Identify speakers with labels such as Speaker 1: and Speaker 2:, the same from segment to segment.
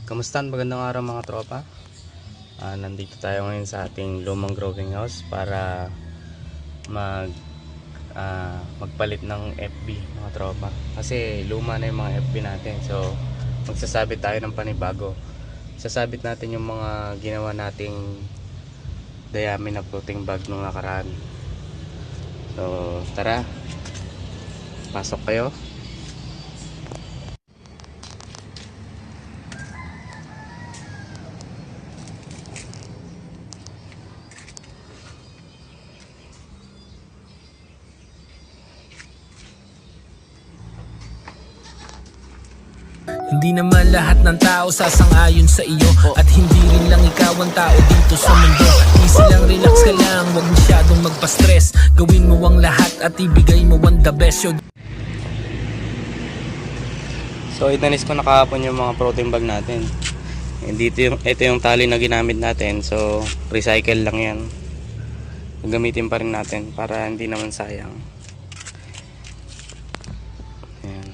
Speaker 1: Kamusta? Magandang araw mga tropa. Nandito tayo ngayon sa ating lumang growing house para magpalit ng FB mga tropa. Kasi luma na yung mga FB natin. So magsasabit tayo ng panibago. Sasabit natin yung mga ginawa nating dayami na floating bag nung nakaraan. So tara, pasok kayo.
Speaker 2: Hindi naman lahat ng tao sasang-ayon sa iyo, at hindi rin lang ikaw ang tao dito sa mundo. Easy lang, relax ka lang, huwag masyadong magpa-stress. Gawin mo ang lahat at ibigay mo ang the best.
Speaker 1: So itanis ko na kahapon yung mga protein bag natin. Ito yung tali na ginamit natin. So recycle lang yan. Gamitin pa rin natin para hindi naman sayang. Ayan.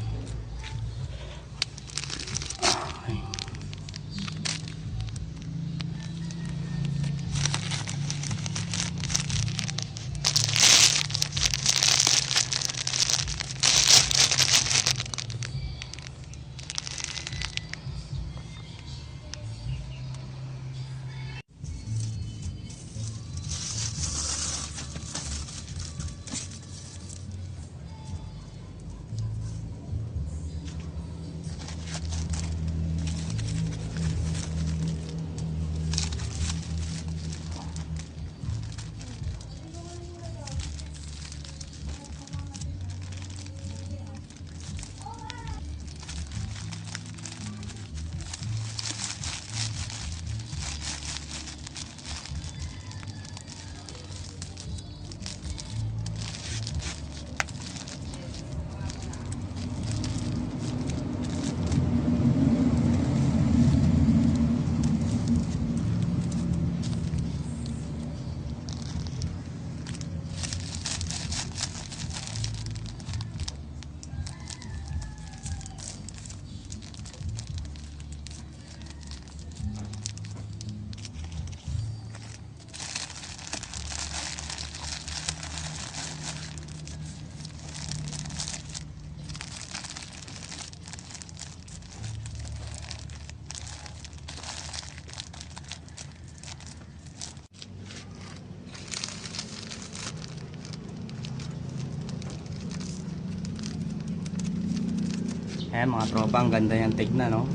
Speaker 1: Ayan mga tropa, ang ganda yung tignan, no?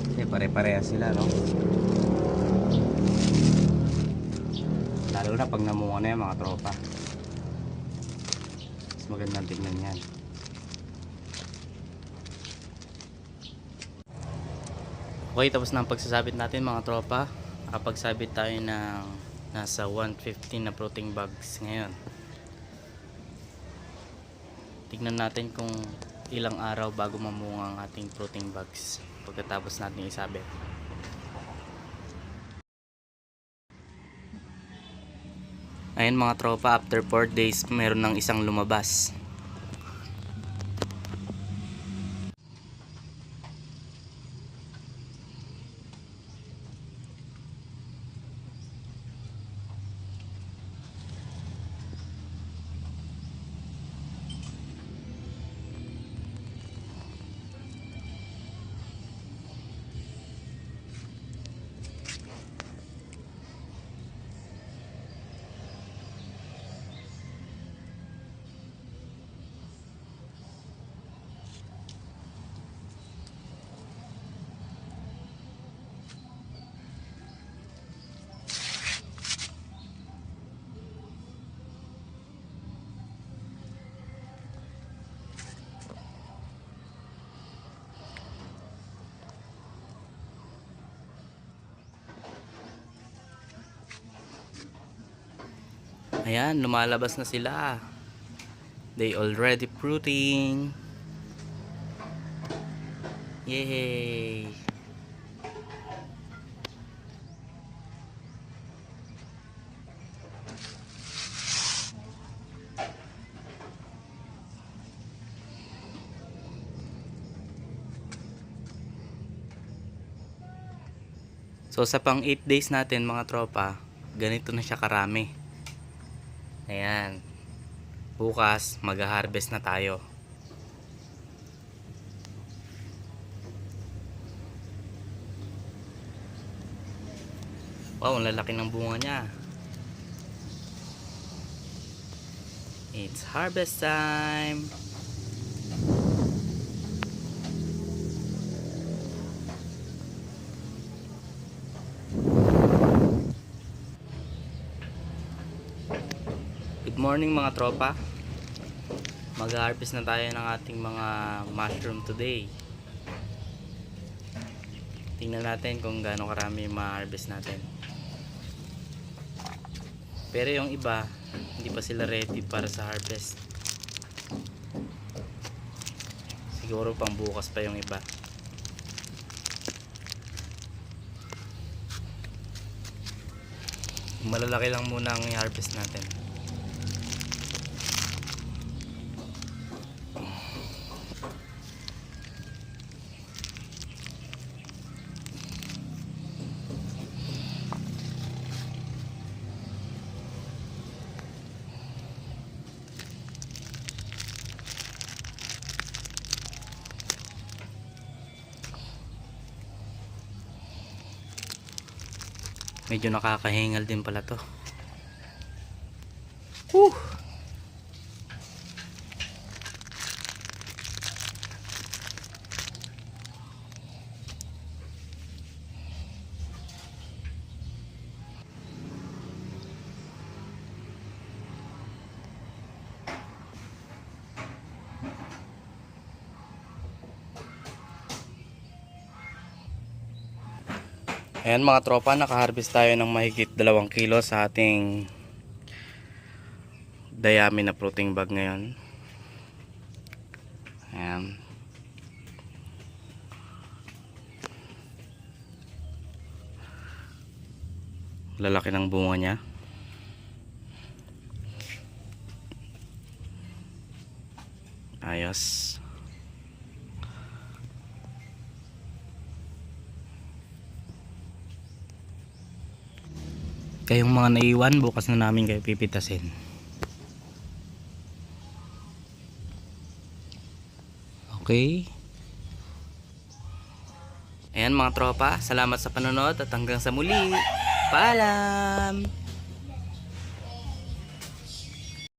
Speaker 1: Kasi pare-pareha sila, no? Lalo na pag namunga na yan mga tropa. Mas magandang tignan yan. Okay, tapos na ang pagsasabit natin mga tropa. Nakapagsabit tayo ng nasa 150 na floating bags ngayon. Tignan natin kung ilang araw bago mamunga ang ating floating bags pagkatapos natin isabit. Ayun mga tropa, after 4 days meron ng isang lumabas. Ayan, lumalabas na sila. They already fruiting. Yay! So sa pang 8 days natin mga tropa, ganito na siya karami. Ayan. Bukas mag-harvest na tayo. Wow, ang lalaki ng bunga niya. It's harvest time. Good morning mga tropa. Mag-harvest na tayo ng ating mga mushroom today. Tingnan natin kung gaano karami yung ma-harvest natin. Pero yung iba, hindi pa sila ready para sa harvest. Siguro pang bukas pa yung iba. Malalaki lang muna ang i-harvest natin. Medyo nakakahingal din pala to. Whew! Ayan mga tropa, nakaharvest tayo ng mahigit 2 kilo sa ating dayami na fruiting bag ngayon. Ayan. Lalaki ng bunga niya. Ayos. Kayong mga naiwan, bukas na namin kayo pipitasin. Okay. Ayan mga tropa, salamat sa panonood at hanggang sa muli. Paalam!